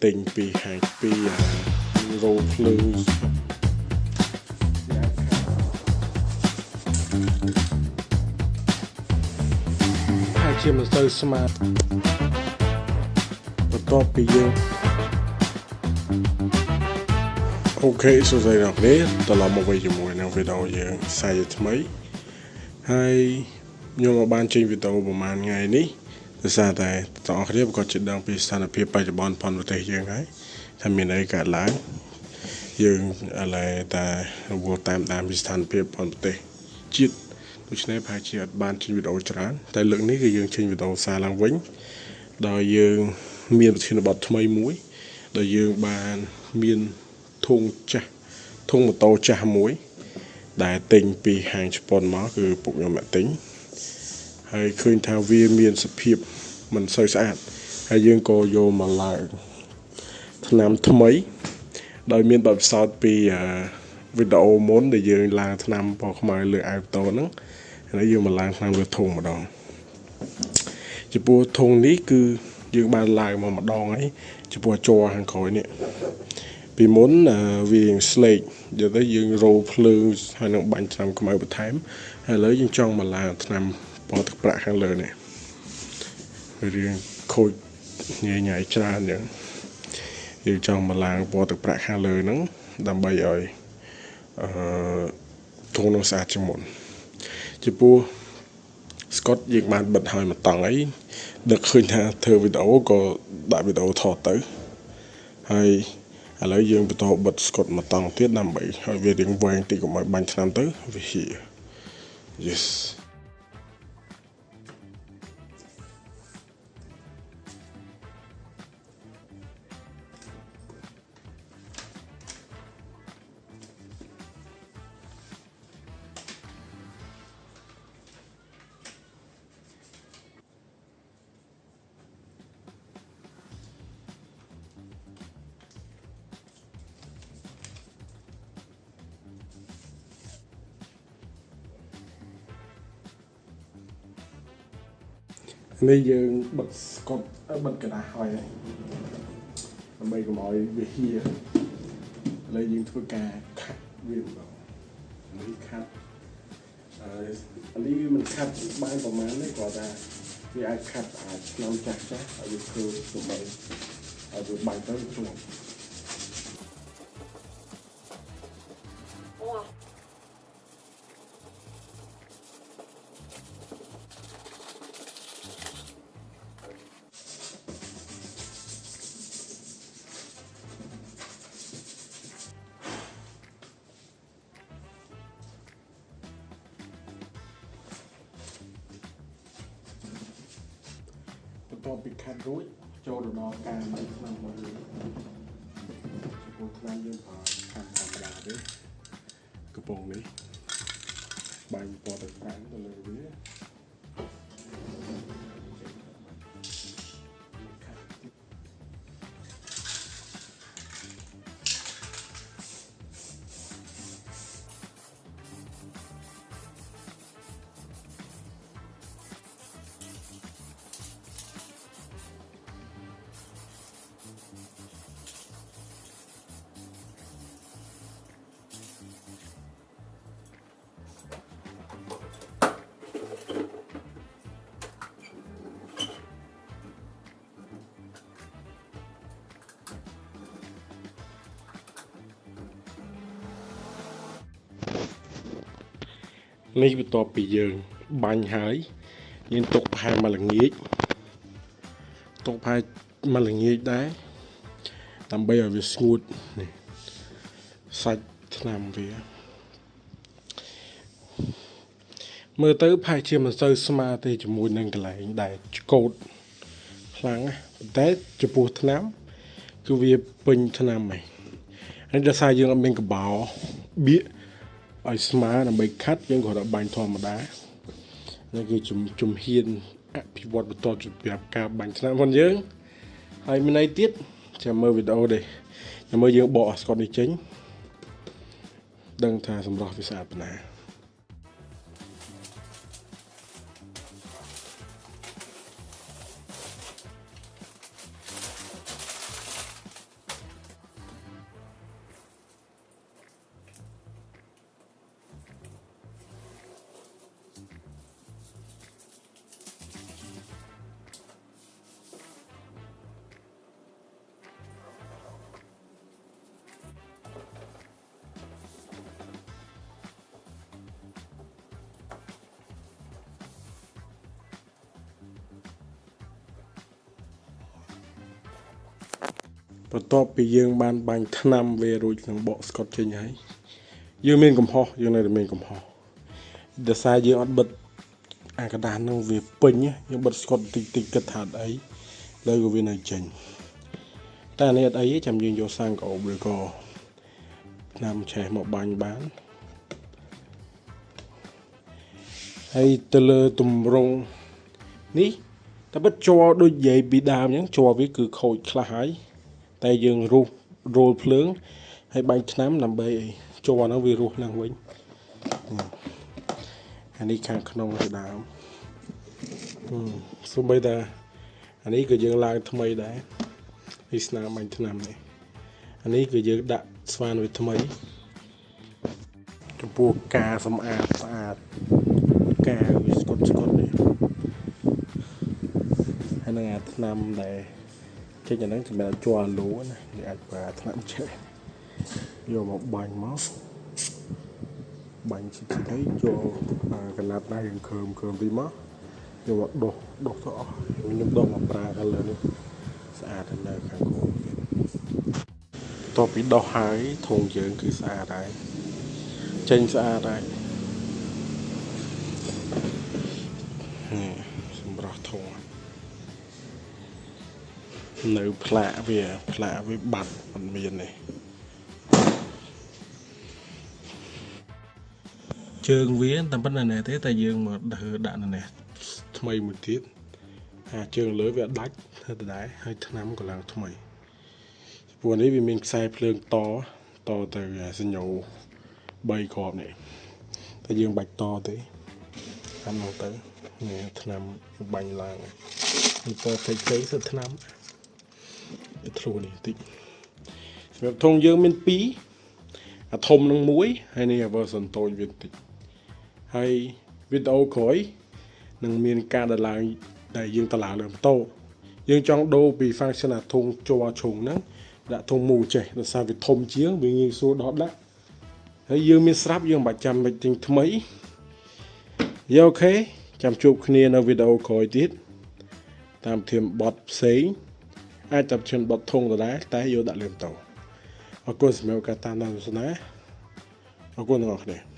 ទិញពីហាងពីរោភ្លើងហើយជាមិនសូវស្មាតបន្ទាប់ពីយើងអូខេសួស្តីអ្នកនាងត្រឡប់មកវិញជាមួយនឹងវីដេអូយើងសាយថ្មីហើយខ្ញុំបានចេញវីដេអូប្រហែលថ្ងៃនេះដោយសារតែបងប្អូនក៏ជិតដឹងពីស្ថានភាពបច្ចុប្បន្នផងប្រទេសយើងហើយថាមានអីកើតឡើងយើងឥឡូវតែរវល់តាមពីស្ថានភាពផងប្រទេសជាតិដូច្នេះប្រហែលជាអត់បានចេញវីដេអូច្រើនតែលើកនេះគឺយើងចេញវីដេអូសារឡើងវិញដោយយើងមានប្រធានបទថ្មីមួយដោយយើងបានមានធុងម៉ូតូចាស់មួយដែលទិញពីហាងជប៉ុនមកគឺពួកខ្ញុំមកទិញហើយឃើញថាវាមានសភាពមិនសូវស្អាតហើយយើងក៏យកមកឡើងថ្នាំថ្មីដោយមានបទពិសោធន៍ពីវីដេអូមុនដែលយើងឡើងថ្នាំពណ៌ខ្មៅលើអាវតូហ្នឹងហើយយើងមកឡើងថ្នាំលើធុងម្ដងចំពោះធុងនេះគឺយើងបានឡើងមកម្ដងហើយចំពោះជ័រខាងក្រោយនេះពីមុនវាស្លេកយកទៅយើងរោភ្លើងហើយនឹងបាញ់ថ្នាំខ្មៅបន្ថែមហើយឥឡូវយើងចង់មកឡើងថ្នាំពណ៌ទឹកប្រាក់ខាងលើនេះរៀងខូចញ៉ៃច្រើនអញ្ចឹងយើងចង់មកឡើងពណ៌ទឹកប្រាក់ខាងលើហ្នឹងដើម្បីឲ្យធុងនោះស្អាតជាងមុនចំពោះស្កុតយើងបានបិទហើយមកតង់អីដឹកឃើញថាធ្វើវីដេអូក៏ដាក់វីដេអូថតទៅហើយឥឡូវយើងបន្តបិទស្កុតមកតង់ទៀតដើម្បីឲ្យវារៀងវែងតិចកុំឲ្យបាញ់ថ្នាំទៅវាហៀ Yesនេះយើងបិទស្កុតបិទกระดาษហើយដើម្បីកុំឲ្យវាហៀឥឡូវយើងធ្វើការខាត់វាម្ដងនេះខាត់អានេះវាមិនខាត់បានប្រហែលទេគាត់ថាវាអាចខាត់អាចឆ្នាំចាស់ឲ្យវាធ្វើដើម្បីឲ្យវាបាញ់ទៅជាប់បន្ទាប់ពីខាត់រួចចូលទៅដល់ការបាញ់ថ្នាំមកលើចំពោះថ្នាំយើងប្រើខាត់ធម្មតាទេកំប៉ុងនេះបាញ់ពណ៌ទឹកប្រាំងទៅលើវានេះបន្ទាប់ពីយើងបាញ់ហើយយើងទុកប្រហែលមួយល្ងាចដែរដើម្បីឲ្យវាស្ងួតនេះសាច់ថ្នាំវាមើលទៅប្រហែលជាមិនសូវស្មើទេជាមួយនឹងកន្លែងដែលឆ្កូតខ្លាំងណាប៉ុន្តែចំពោះថ្នាំគឺវាពេញថ្នាំហើយដោយសារយើងអត់មានកបោបៀកឲ្យស្មើដើម្បីខាត់យើងគ្រាន់តែបាញ់ធម្មតានេះគឺជំហានអភិវឌ្ឍបន្តជំរាបការបាញ់ថ្នាំរបស់យើងហើយមានន័យទៀតចាំមើលវីដេអូនេះចាំមើលយើងបកស្កុតនេះចេញដឹងថាសម្រស់វាស្អាតប៉ុណ្ណា អ បន្ទាប់ពីយើងបានបាញ់ថ្នាំវារួចនឹងបកស្កុតចេញហើយយើងមានកំហុសយើងនៅតែមានកំហុសដោយសារយើងអត់បិទអាកដាស់នឹងវាពេញយើងបិទស្កុតតិចគិតថាអត់អីលើក៏វានៅចេញតែនេះអត់អីទេចាំយើងយកសាំងកោបឬក៏ថ្នាំឆេះមកបាញ់បានហើយទៅលើទម្រង់នេះតែបិទជ័រដូចនិយាយពីដើមអញ្ចឹងជ័រវាគឺខូចខ្លះហើយតែយើងរុះរោលភ្លើងហើយបាញ់ថ្នាំដើម្បីឲ្យជ័រហ្នឹងវារស់ឡើងវិញអានេះខាងក្នុងទៅដើមសូម្បីតែអានេះក៏យើងឡើងថ្មីដែរពីស្នាមបាញ់ថ្នាំនេះអានេះគឺយើងដាក់ស្វានវាថ្មីចំពោះការសម្អាតស្អាតការវាស្កុតនេះហើយនឹងអាថ្នាំដែលចេញអាហ្នឹងសម្រាប់ជ័រអាលូណាវាអាចប្រើថ្នាំឆេះយកមកបាញ់មកបាញ់ទៅចូលកណាត់ដៃយើងខើមទីមកយកមកដុសទៅអស់ខ្ញុំដុសមកប្រើខាងលើនេះស្អាតនៅខាងក្រោមទៀតតទៅពីដុសហើយធុងយើងគឺស្អាតហើយចេញស្អាតហើយសម្រាប់ធុងនៅផ្លាកវាបាត់មិនមានទេជើងវាតែប៉ុណ្្នឹងទេតែយើងមកដាក់នៅនេះថ្មីមួយទៀតជើងលើវាដាច់ទៅដែរហើយថ្នាំក៏ឡើងថ្មីព្រោះនេះវាមានខ្សែភ្លើងតទៅសញ្ញោ3គ្រាប់នេះតែយើងបាច់តទេតាមនោះទៅនេះថ្នាំបាញ់ឡើងនេះតតិចទៅថ្នាំធ្លុះនេះតិចសម្រាប់ធុងយើងមាន2អាធំនឹង1ហើយនេះ version តូចវាតិចហើយវីដេអូក្រោយនឹងមានការដំឡើងដែលយើងតម្លើងលើម៉ូតូយើងចង់ដូរពី function អាធុងជ័រឈុងហ្នឹងដាក់ធុងមូចេះដោយសារវាធំជាងវាងាយស្រួលដោះដាក់ហើយយើងមានស្រាប់យើងមិនបាច់ចាំបាច់ទិញថ្មីអូខេចាំជួបគ្នានៅវីដេអូក្រោយទៀតតាមធៀមបទផ្សេងអាចចាប់ឈានបទធុងដដែលតែយកដាក់លើម៉ូតូអរគុណសម្រាប់ការតាមដានទស្សនាអរគុណទាំងអស់គ្នា